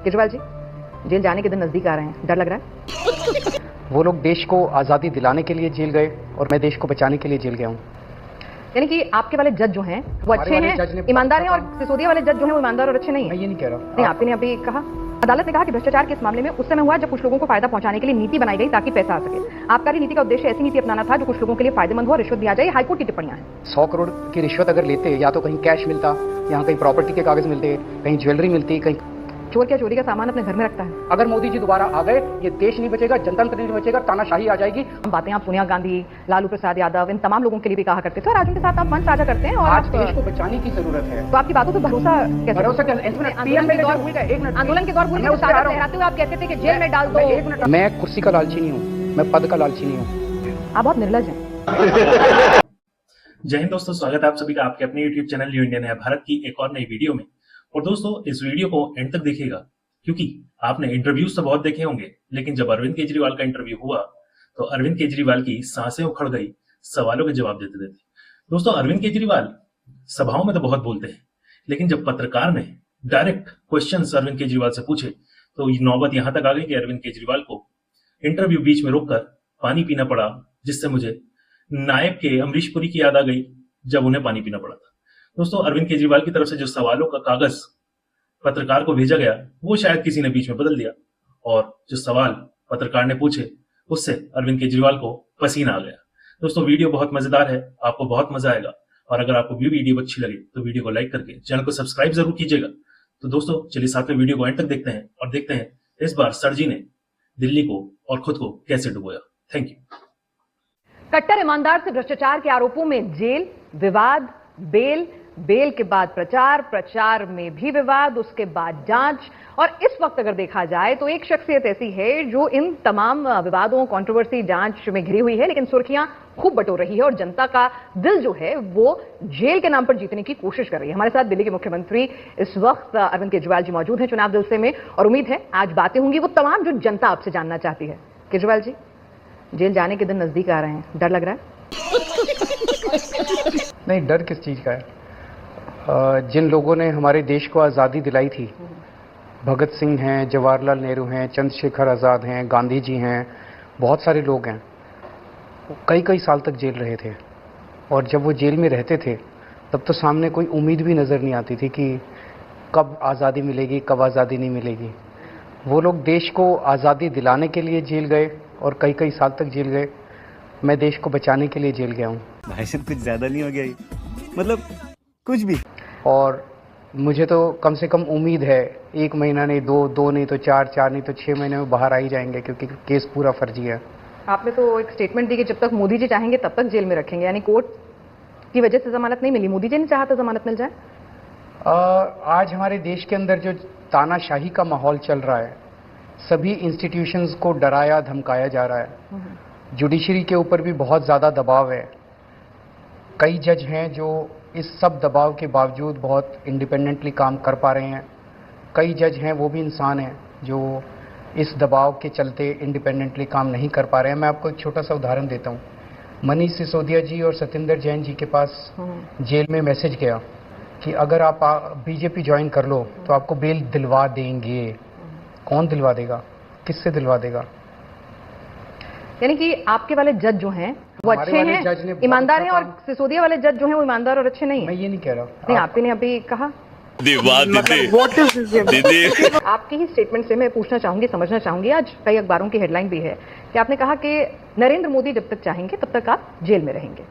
Kejriwal ji, jail जाने के दिन नजदीक आ रहे हैं, डर लग रहा है? वो लोग देश को आज़ादी दिलाने के लिए जेल गए और मैं देश को बचाने के लिए जेल गया हूँ। यानी कि आपके वाले जज जो हैं वो अच्छे हैं, ईमानदार हैं, और सिसोदिया वाले जज जो हैं वो ईमानदार और अच्छे नहीं हैं। मैं ये नहीं कह रहा। नहीं, आपने अभी कहा अदालत ने कहा कि भ्रष्टाचार के इस मामले में उस समय हुआ जब कुछ लोगों को फायदा पहुंचाने के लिए नीति बनाई गई ताकि पैसा आ सके। आबकारी नीति का उद्देश्य ऐसी नीति अपनाना था जो कुछ लोगों के लिए फायदेमंद हो, रिश्वत दिया जाए। हाईकोर्ट की टिप्पणियां हैं। 100 करोड़ की रिश्वत अगर लेते या तो कहीं कैश मिलता, यहाँ कहीं प्रॉपर्टी के कागज मिलते, कहीं ज्वेलरी मिलती, कहीं चोर क्या चोरी का सामान अपने घर में रखता है? अगर मोदी जी दोबारा आ गए ये देश नहीं बचेगा, जनतंत्र नहीं बचेगा, तानाशाही आ जाएगी। हम बातें आप सोनिया गांधी, लालू प्रसाद यादव, इन तमाम लोगों के लिए भी कहा करते थे और आज उनके साथ आप मंच साझा करते हैं। और आज देश को बचाने की जरूरत है। तो आपकी बातों पर भरोसा कैसे? भरोसा क्या? आंदोलन के दौर भूल गए, साझा लहराते हुए आप कहते थे कि जेल में डाल दो। मैं कुर्सी का लालची नहीं हूँ, मैं पद का लालची नहीं हूँ। आप बहुत निर्लज हैं। जय हिंद दोस्तों, स्वागत है आप सभी का आपके अपने YouTube चैनल न्यू इंडियन है भारत की एक और नई वीडियो में। और दोस्तों इस वीडियो को एंड तक देखिएगा क्योंकि आपने इंटरव्यूज तो बहुत देखे होंगे, लेकिन जब अरविंद केजरीवाल का इंटरव्यू हुआ तो अरविंद केजरीवाल की सांसें उखड़ गई सवालों के जवाब देते देते। दोस्तों अरविंद केजरीवाल सभाओं में तो बहुत बोलते हैं, लेकिन जब पत्रकार ने डायरेक्ट क्वेश्चंस अरविंद केजरीवाल से पूछे तो नौबत यहां तक आ गई कि अरविंद केजरीवाल को इंटरव्यू बीच में रोककर पानी पीना पड़ा, जिससे मुझे नायब के अमरीश पुरी की याद आ गई जब उन्हें पानी पीना पड़ा था। दोस्तों अरविंद केजरीवाल की तरफ से जो सवालों का कागज पत्रकार को भेजा गया वो शायद किसी ने बीच में बदल दिया और जो सवाल पत्रकार ने पूछे उससे अरविंद केजरीवाल को पसीना आ गया। दोस्तों वीडियो बहुत मजेदार है, आपको बहुत मजा आएगा और अगर आपको भी वीडियो अच्छी लगे तो वीडियो को लाइक करके चैनल को सब्सक्राइब जरूर कीजिएगा। तो दोस्तों चलिए साथ में वीडियो को एंड तक देखते हैं और देखते हैं इस बार सर जी ने दिल्ली को और खुद को कैसे डुबोया। Thank you. कट्टर ईमानदार से भ्रष्टाचार के आरोपों में जेल, विवाद, बेल, बेल के बाद प्रचार, प्रचार में भी विवाद, उसके बाद जांच, और इस वक्त अगर देखा जाए तो एक शख्सियत ऐसी है जो इन तमाम विवादों, कंट्रोवर्सी, जांच में घिरी हुई है, लेकिन सुर्खियां खूब बटोर रही है और जनता का दिल जो है वो जेल के नाम पर जीतने की कोशिश कर रही है। हमारे साथ दिल्ली के मुख्यमंत्री इस वक्त अरविंद केजरीवाल जी मौजूद हैं चुनाव जलसे में, और उम्मीद है आज बातें होंगी वो तमाम जो जनता आपसे जानना चाहती है। केजरीवाल जी, जेल जाने के दिन नजदीक आ रहे हैं, डर लग रहा है? नहीं, डर किस चीज का है? जिन लोगों ने हमारे देश को आज़ादी दिलाई थी, भगत सिंह हैं, जवाहरलाल नेहरू हैं, चंद्रशेखर आज़ाद हैं, गांधी जी हैं, बहुत सारे लोग हैं, कई कई साल तक जेल रहे थे। और जब वो जेल में रहते थे तब तो सामने कोई उम्मीद भी नज़र नहीं आती थी कि कब आज़ादी मिलेगी, कब आज़ादी नहीं मिलेगी। वो लोग देश को आज़ादी दिलाने के लिए जेल गए और कई कई साल तक जेल गए। मैं देश को बचाने के लिए जेल गया हूँ। भाई साहब कुछ ज़्यादा नहीं हो गया ये? मतलब कुछ भी। और मुझे तो कम से कम उम्मीद है 1 महीना नहीं, 2 नहीं तो 4 नहीं तो 6 महीने में बाहर आ ही जाएंगे, क्योंकि केस पूरा फर्जी है। आपने तो एक स्टेटमेंट दी कि जब तक मोदी जी चाहेंगे तब तक जेल में रखेंगे, यानी कोर्ट की वजह से जमानत नहीं मिली, मोदी जी ने चाहा तो जमानत मिल जाए। आज हमारे देश के अंदर जो तानाशाही का माहौल चल रहा है, सभी इंस्टीट्यूशंस को डराया धमकाया जा रहा है। जुडिशरी के ऊपर भी बहुत ज़्यादा दबाव है। कई जज हैं जो इस सब दबाव के बावजूद बहुत इंडिपेंडेंटली काम कर पा रहे हैं। कई जज हैं वो भी इंसान हैं जो इस दबाव के चलते इंडिपेंडेंटली काम नहीं कर पा रहे हैं। मैं आपको एक छोटा सा उदाहरण देता हूँ। मनीष सिसोदिया जी और सत्येंद्र जैन जी के पास जेल में मैसेज गया कि अगर आप बीजेपी ज्वाइन कर लो तो आपको बेल दिलवा देंगे। कौन दिलवा देगा? किससे दिलवा देगा? यानी कि आपके वाले जज जो हैं वो अच्छे हैं, ईमानदार हैं, और सिसोदिया वाले जज जो हैं वो ईमानदार और अच्छे नहीं हैं। मैं ये नहीं कह रहा। नहीं, आपने अभी कहा आपकी ही स्टेटमेंट से मैं पूछना चाहूंगी, समझना चाहूंगी, आज कई अखबारों की हेडलाइन भी है कि आपने कहा कि नरेंद्र मोदी जब तक चाहेंगे तब तक आप जेल में रहेंगे।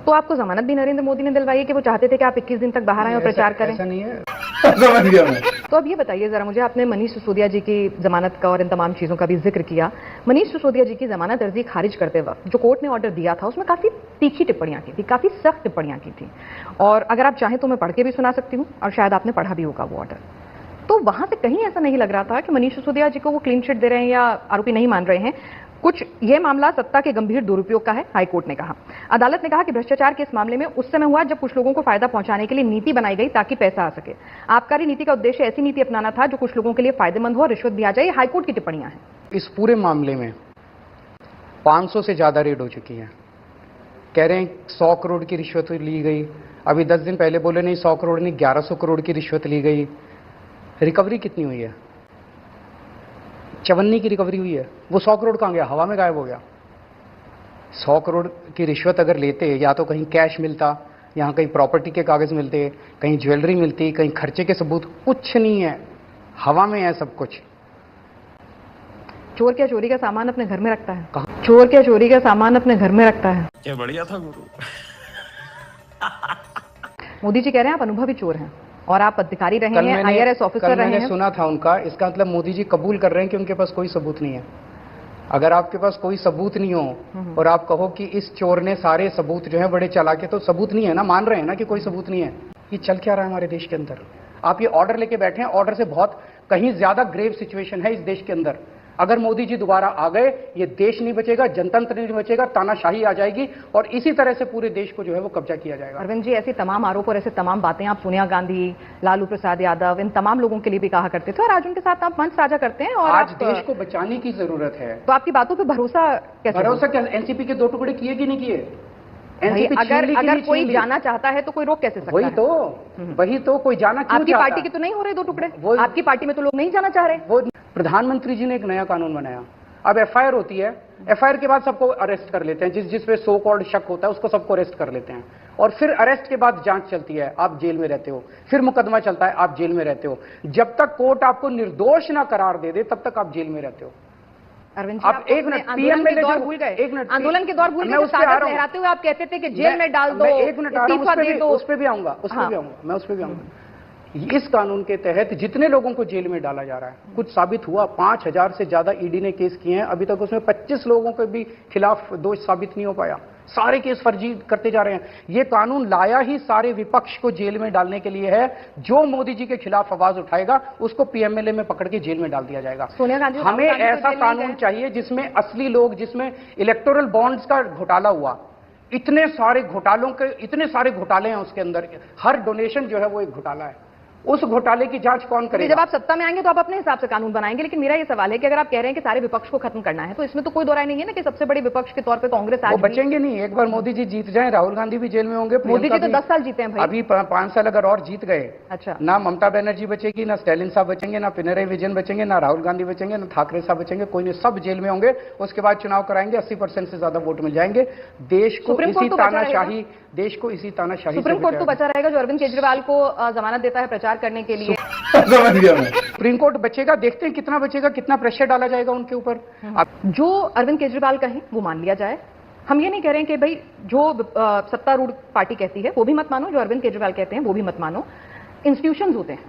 तो आपको जमानत भी नरेंद्र मोदी ने दिलवाई है कि वो चाहते थे कि आप 21 दिन तक बाहर आए और प्रचार करें? ऐसा नहीं है। समझ गया मैं। तो अब ये बताइए जरा मुझे, आपने मनीष सिसोदिया जी की जमानत का और इन तमाम चीजों का भी जिक्र किया। मनीष सिसोदिया जी की जमानत अर्जी खारिज करते वक्त जो कोर्ट ने ऑर्डर दिया था उसमें काफी तीखी टिप्पणियां की थी, काफी सख्त टिप्पणियां की थी, और अगर आप चाहें तो मैं पढ़ के भी सुना सकती हूँ, और शायद आपने पढ़ा भी होगा वो ऑर्डर। तो वहां से कहीं ऐसा नहीं लग रहा था कि मनीष सिसोदिया जी को वो क्लीन चिट दे रहे हैं या आरोपी नहीं मान रहे हैं। कुछ ये मामला सत्ता के गंभीर दुरुपयोग का है, हाईकोर्ट ने कहा। अदालत ने कहा कि भ्रष्टाचार के इस मामले में उस समय हुआ जब कुछ लोगों को फायदा पहुंचाने के लिए नीति बनाई गई ताकि पैसा आ सके। आबकारी नीति का उद्देश्य ऐसी नीति अपनाना था जो कुछ लोगों के लिए फायदेमंद हो, रिश्वत दिया जाए। हाईकोर्ट की टिप्पणियां हैं। इस पूरे मामले में 500 से ज्यादा रेड हो चुकी है। कह रहे हैं 100 करोड़ की रिश्वत ली गई। अभी 10 दिन पहले बोले नहीं 100 करोड़ नहीं 1100 करोड़ की रिश्वत ली गई। रिकवरी कितनी हुई है? 54 की रिकवरी हुई है। वो 100 करोड़ कहाँ गया? हवा में गायब हो गया। 100 करोड़ की रिश्वत अगर लेते, या तो कहीं कैश मिलता, यहाँ कहीं प्रॉपर्टी के कागज मिलते, कहीं ज्वेलरी मिलती, कहीं खर्चे के सबूत, कुछ नहीं है, हवा में है सब कुछ। चोर क्या चोरी का सामान अपने घर में रखता है? चोर क्या चोरी का सामान अपने घर में रखता है? क्या बढ़िया था गुरु। मोदी जी कह रहे हैं आप अनुभवी चोर हैं और आप अधिकारी रहे हैं, IRS ऑफिसर रहे मैंने हैं। सुना था उनका, इसका मतलब मोदी जी कबूल कर रहे हैं कि उनके पास कोई सबूत नहीं है। अगर आपके पास कोई सबूत नहीं हो और आप कहो कि इस चोर ने सारे सबूत जो है बड़े चला के, तो सबूत नहीं है ना, मान रहे हैं ना कि कोई सबूत नहीं है। ये चल क्या रहा है हमारे देश के अंदर? आप ये ऑर्डर लेके बैठे हैं, ऑर्डर से बहुत कहीं ज्यादा ग्रेव सिचुएशन है इस देश के अंदर। अगर मोदी जी दोबारा आ गए, ये देश नहीं बचेगा, जनतंत्र नहीं बचेगा, तानाशाही आ जाएगी और इसी तरह से पूरे देश को जो है वो कब्जा किया जाएगा। अरविंद जी, ऐसे तमाम आरोप और ऐसे तमाम बातें आप सोनिया गांधी, लालू प्रसाद यादव, इन तमाम लोगों के लिए भी कहा करते थे और आज उनके साथ आप मंच साझा करते हैं। और आज देश को बचाने की जरूरत है। तो आपकी बातों पर भरोसा कैसे? भरोसा क्या? एनसीपी के 2 टुकड़े किए कि नहीं किए? अगर कोई जाना चाहता है तो कोई रोक कैसे सकता है? वही तो कोई जाना क्यों आपकी चाहता? पार्टी के तो नहीं हो रहे 2 टुकड़े? आपकी पार्टी में तो लोग नहीं जाना चाह रहे। वो प्रधानमंत्री जी ने एक नया कानून बनाया। अब FIR होती है, FIR के बाद सबको अरेस्ट कर लेते हैं, जिस पे सो कॉल्ड शक होता है उसको सबको अरेस्ट कर लेते हैं, और फिर अरेस्ट के बाद जांच चलती है, आप जेल में रहते हो, फिर मुकदमा चलता है, आप जेल में रहते हो। जब तक कोर्ट आपको निर्दोष ना करार दे दे तब तक आप जेल में रहते हो। अरविंद जी, आप एक मिनट आंदोलन के दौर भूल गए? आंदोलन के दौर भूल गए? सागर लहराते हुए आप कहते थे कि जेल में डाल दो, एक मिनट इस्तीफा दे दो। उस पे भी आऊंगा, मैं उस पे भी आऊंगा। इस कानून के तहत जितने लोगों को जेल में डाला जा रहा है, कुछ साबित हुआ? 5000 से ज्यादा ईडी ने केस किए हैं, अभी तक उसमें 25 लोगों के भी खिलाफ दोष साबित नहीं हो पाया। सारे केस फर्जी करते जा रहे हैं। ये कानून लाया ही सारे विपक्ष को जेल में डालने के लिए है। जो मोदी जी के खिलाफ आवाज उठाएगा उसको PMLA में पकड़ के जेल में डाल दिया जाएगा। सोनिया गांधी, हमें ऐसा कानून चाहिए जिसमें असली लोग, जिसमें इलेक्टोरल बॉन्ड्स का घोटाला हुआ, इतने सारे घोटाले हैं उसके अंदर, हर डोनेशन जो है वो एक घोटाला है। उस घोटाले की जांच कौन करेगा? जब आप सत्ता में आएंगे तो आप अपने हिसाब से कानून बनाएंगे, लेकिन मेरा ये सवाल है कि अगर आप कह रहे हैं कि सारे विपक्ष को खत्म करना है तो इसमें तो कोई दो राय नहीं है ना कि सबसे बड़े विपक्ष के तौर पे कांग्रेस आज बचेंगे नहीं। एक बार मोदी जी जीत जाएं, राहुल गांधी भी जेल में होंगे। मोदी जी तो 10 साल जीते हैं भाई। अभी 5 साल अगर और जीत गए, अच्छा, ना ममता बनर्जी बचेगी, ना स्टैलिन साहब बचेंगे, ना पिनराई विजयन बचेंगे, ना राहुल गांधी बचेंगे, ना ठाकरे साहब बचेंगे, कोई नहीं, सब जेल में होंगे। उसके बाद चुनाव कराएंगे, 80% से ज्यादा वोट मिल जाएंगे। देश को इसी तानाशाही सुप्रीम कोर्ट तो बचा रहेगा जो अरविंद केजरीवाल को जमानत देता है प्रचार करने के लिए। समझ गया मैं। सुप्रीम कोर्ट बचेगा, देखते हैं कितना बचेगा, कितना प्रेशर डाला जाएगा उनके ऊपर। जो अरविंद केजरीवाल कहें वो मान लिया जाए। हम ये नहीं कह रहे हैं कि भाई जो सत्तारूढ़ पार्टी कहती है वो भी मत मानो, जो अरविंद केजरीवाल कहते हैं वो भी मत मानो। इंस्टीट्यूशंस होते हैं,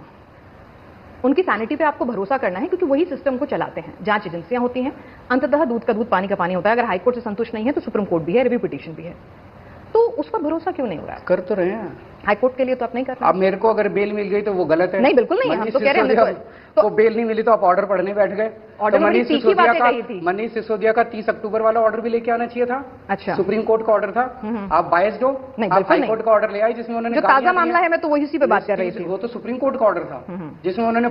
उनकी सैनिटी पे आपको भरोसा करना है, क्योंकि वही सिस्टम को चलाते हैं। जांच एजेंसियां होती हैं, अंततः दूध का दूध पानी का पानी होता है। अगर हाईकोर्ट से संतुष्ट नहीं है तो सुप्रीम कोर्ट भी है, रिव्यू पिटीशन भी है, तो उस पर भरोसा क्यों नहीं हो रहा है? कर तो रहे हैं हाईकोर्ट के लिए तो आप नहीं कर रहे। अब मेरे को अगर बेल मिल गई तो वो गलत है? नहीं, बिल्कुल नहीं। हम तो कह रहे हैं तो बेल नहीं मिली तो आप ऑर्डर पढ़ने बैठ गए। ऑर्डर मनीष सिसोदिया का 30 अक्टूबर वाला ऑर्डर भी लेके आना चाहिए था। अच्छा, सुप्रीम कोर्ट का ऑर्डर था। आप बायस्ड हो? आप हाई कोर्ट का ऑर्डर ले आए जिसमें उन्होंने, जो ताजा मामला है मैं तो वही उसी पे बात कर रही थी। वो तो सुप्रीम कोर्ट का ऑर्डर था जिसमें उन्होंने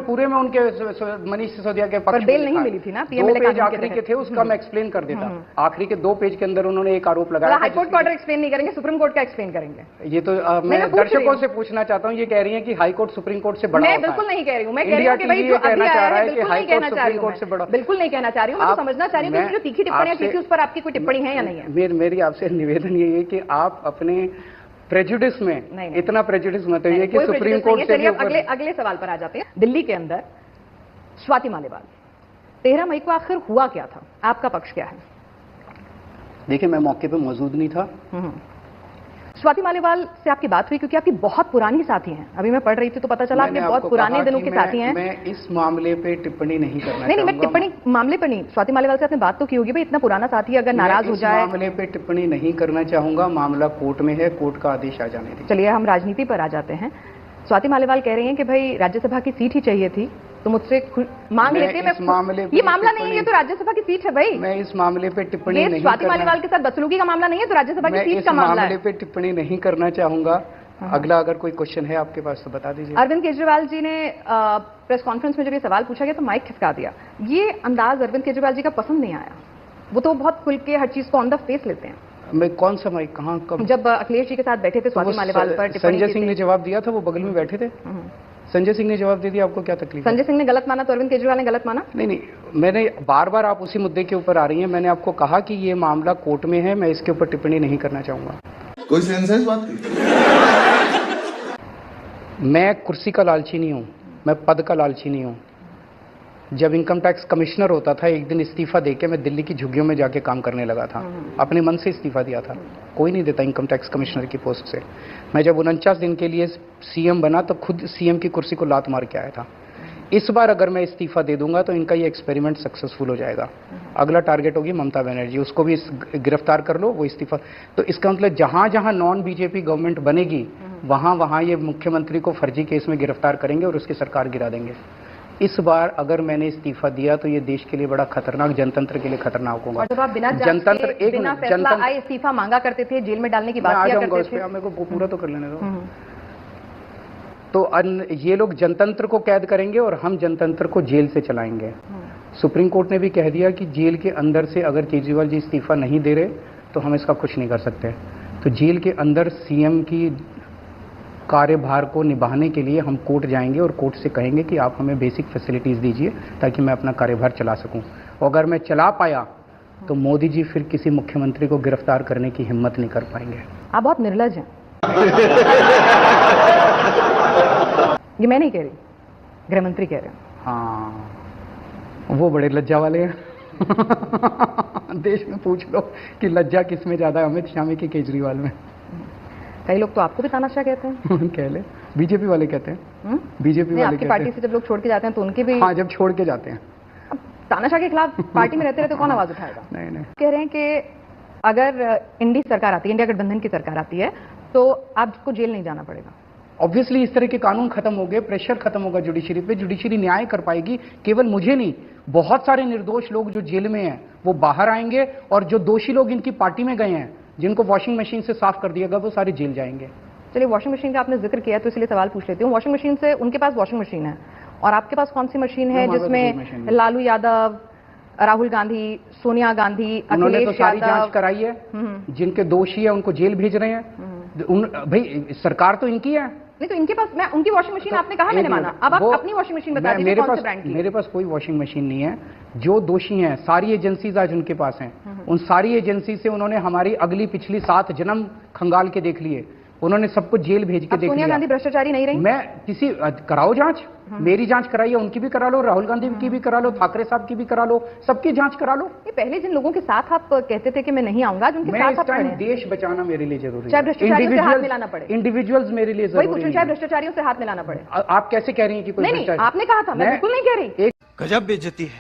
पूरे में उनके मनीष सिसोदिया के पक्ष बेल नहीं मिली थी ना। 2 पेज आखिरी के थे, उसका मैं एक्सप्लेन कर देता। आखिरी के 2 पेज के अंदर उन्होंने एक आरोप लगाया। हाईकोर्ट का ऑर्डर एक्सप्लेन नहीं करेंगे, सुप्रीम कोर्ट का एक्सप्लेन करेंगे। ये तो मैं दर्शकों से पूछना चाहता हूँ, ये कह रही है कि हाई कोर्ट सुप्रीम कोर्ट से बड़ा होता है। मैं बिल्कुल नहीं कह रही हूँ। मैं कह रही हूँ कि भाई जो अभी आया है बिल्कुल नहीं कहना चाह रही हूँ, बिल्कुल नहीं कहना चाह रही हूँ। मैं तो समझना चाह रही हूँ कि जो तीखी टिप्पणियां की थी उस पर आपकी कोई टिप्पणी है या नहीं है? मेरी आपसे निवेदन ये है कि आप अपने प्रेजुडिस में इतना प्रेजुडिस मत होइए कि सुप्रीम कोर्ट से। अगले सवाल पर आ जाते हैं। दिल्ली के अंदर स्वाति मालीवाल 13 मई को आखिर हुआ क्या था? आपका पक्ष क्या है? देखिए, मैं मौके पे मौजूद नहीं था। स्वाति मालीवाल से आपकी बात हुई क्योंकि आपकी बहुत पुरानी साथी हैं। अभी मैं पढ़ रही थी तो पता चला आपके बहुत पुराने दिनों के साथी हैं। मैं इस मामले पे टिप्पणी नहीं करना नहीं, मैं टिप्पणी मामले पर नहीं, स्वाति मालीवाल से आपने बात तो की होगी भाई, इतना पुराना साथी अगर नाराज हो जाए। मामले पे टिप्पणी नहीं करना चाहूंगा, मामला कोर्ट में है, कोर्ट का आदेश आ जाने दीजिए। चलिए हम राजनीति पर आ जाते हैं। स्वाति मालीवाल कह रही हैं कि भाई राज्यसभा की सीट ही चाहिए थी तो मुझसे मांग लेते। ये मामला नहीं है, ये तो राज्यसभा की सीट है भाई। मैं इस मामले पे टिप्पणी नहीं, स्वाति मालीवाल के साथ बदसलूकी का मामला नहीं है, तो राज्यसभा की सीट का मामला है। मामले पे टिप्पणी नहीं करना चाहूंगा। अगला अगर कोई क्वेश्चन है आपके पास तो बता दीजिए। अरविंद केजरीवाल जी ने प्रेस कॉन्फ्रेंस में जब ये सवाल पूछा गया तो माइक खिसका दिया। ये अंदाज अरविंद केजरीवाल जी का पसंद नहीं आया। वो तो बहुत खुल के हर चीज को ऑन द फेस लेते हैं। मैं कौन सा माइक, कहाँ, कब? जब अखिलेश जी के साथ बैठे थे स्वाति मालीवाल पर। संजय सिंह ने जवाब दिया था, वो बगल में बैठे थे। संजय सिंह ने जवाब दे दिया, आपको क्या तकलीफ है? संजय सिंह ने गलत माना तो अरविंद केजरीवाल ने गलत माना? नहीं नहीं, मैंने बार बार आप उसी मुद्दे के ऊपर आ रही हैं। मैंने आपको कहा कि ये मामला कोर्ट में है, मैं इसके ऊपर टिप्पणी नहीं करना चाहूंगा। कोई सेंस है इस बात की? मैं कुर्सी का लालची नहीं हूं, मैं पद का लालची नहीं हूं। जब इनकम टैक्स कमिश्नर होता था, एक दिन इस्तीफा देके मैं दिल्ली की झुग्गियों में जाके काम करने लगा था। अपने मन से इस्तीफा दिया था, कोई नहीं देता इनकम टैक्स कमिश्नर की पोस्ट से। मैं जब 49 दिन के लिए सीएम बना तो खुद सीएम की कुर्सी को लात मार के आया था। इस बार अगर मैं इस्तीफा दे दूंगा तो इनका ये एक्सपेरिमेंट सक्सेसफुल हो जाएगा। अगला टारगेट होगी ममता बनर्जी, उसको भी गिरफ्तार कर लो, वो इस्तीफा। तो इसका मतलब जहां जहां नॉन बीजेपी गवर्नमेंट बनेगी वहां वहां ये मुख्यमंत्री को फर्जी केस में गिरफ्तार करेंगे और उसकी सरकार गिरा देंगे। इस बार अगर मैंने इस्तीफा दिया तो ये देश के लिए बड़ा खतरनाक, जनतंत्र के लिए खतरनाक होगा। और जब आप बिना जनतंत्र एक बिना फैसला आए इस्तीफा मांगा करते थे, जेल में डालने की बात किया करते थे। मेरे को पूरा तो कर लेने दो। तो ये लोग जनतंत्र को कैद करेंगे और हम जनतंत्र को जेल से चलाएंगे। सुप्रीम कोर्ट ने भी कह दिया कि जेल के अंदर से अगर केजरीवाल जी इस्तीफा नहीं दे रहे तो हम इसका कुछ नहीं कर सकते। तो जेल के अंदर सीएम की कार्यभार को निभाने के लिए हम कोर्ट जाएंगे और कोर्ट से कहेंगे कि आप हमें बेसिक फैसिलिटीज दीजिए ताकि मैं अपना कार्यभार चला सकूं। और अगर मैं चला पाया तो मोदी जी फिर किसी मुख्यमंत्री को गिरफ्तार करने की हिम्मत नहीं कर पाएंगे। आप बहुत निर्लज हैं। ये मैं नहीं कह रही, गृह मंत्री कह रहे हैं। हाँ, वो बड़े लज्जा वाले हैं। देश में पूछ लो कि लज्जा किस में ज्यादा, अमित शाह में कि केजरीवाल में। कई लोग तो आपको भी तानाशाह कहते हैं। कह ले, बीजेपी वाले कहते हैं। बीजेपी वाले आपकी पार्टी से जब लोग छोड़ के जाते हैं तो उनके भी। हाँ, जब छोड़ के जाते हैं। अब तानाशाह के खिलाफ पार्टी में रहते रहते कौन आवाज उठाएगा? नहीं नहीं, कह रहे हैं कि अगर इंडी सरकार आती है, इंडिया गठबंधन की सरकार आती है तो आपको जेल नहीं जाना पड़ेगा। ऑब्वियसली इस तरह के कानून खत्म हो गए, प्रेशर खत्म होगा जुडिशरी पे। जुडिशरी न्याय कर पाएगी। केवल मुझे नहीं, बहुत सारे निर्दोष लोग जो जेल में हैं वो बाहर आएंगे और जो दोषी लोग इनकी पार्टी में गए हैं, जिनको वॉशिंग मशीन से साफ कर दिया गया, वो सारे जेल जाएंगे। चलिए, वॉशिंग मशीन का आपने जिक्र किया तो इसलिए सवाल पूछ लेती हूँ। वॉशिंग मशीन से, उनके पास वॉशिंग मशीन है और आपके पास कौन सी मशीन है जिसमें लालू यादव, राहुल गांधी, सोनिया गांधी, उन्होंने तो अखिलेश सारी यादव जांच कराई है। जिनके दोषी है उनको जेल भेज रहे हैं। भाई सरकार तो इनकी है। नहीं तो इनके पास, मैं उनकी वॉशिंग मशीन आपने कहा, मैंने माना। अब आप अपनी वॉशिंग मशीन बता दीजिए कौन से ब्रांड की? मेरे पास कोई वॉशिंग मशीन नहीं है। जो दोषी हैं सारी एजेंसीज आज उनके पास हैं। उन सारी एजेंसी से उन्होंने हमारी अगली पिछली 7 जन्म खंगाल के देख लिए। उन्होंने सबको जेल भेज के देख लिया। सोनिया गांधी भ्रष्टाचारी नहीं रही? मैं किसी कराओ जांच, मेरी जांच कराइए, उनकी भी करा लो, राहुल गांधी की भी करा लो, ठाकरे साहब की भी करा लो, सबकी जांच करा लो। ये पहले जिन लोगों के साथ आप कहते थे कि मैं नहीं आऊंगा, जिनके साथ आप खड़े हैं। देश बचाना मेरे लिए जरूरी है, चाहे भ्रष्टाचारियों से हाथ मिलाना पड़े। इंडिविजुअल्स मेरे लिए जरूरी है, चाहे भ्रष्टाचारियों से हाथ मिलाना पड़े। आप कैसे कह रही हैं कि कोई नहीं, आपने कहा था, मैं बिल्कुल नहीं कह रही। गजब बेइज्जती है।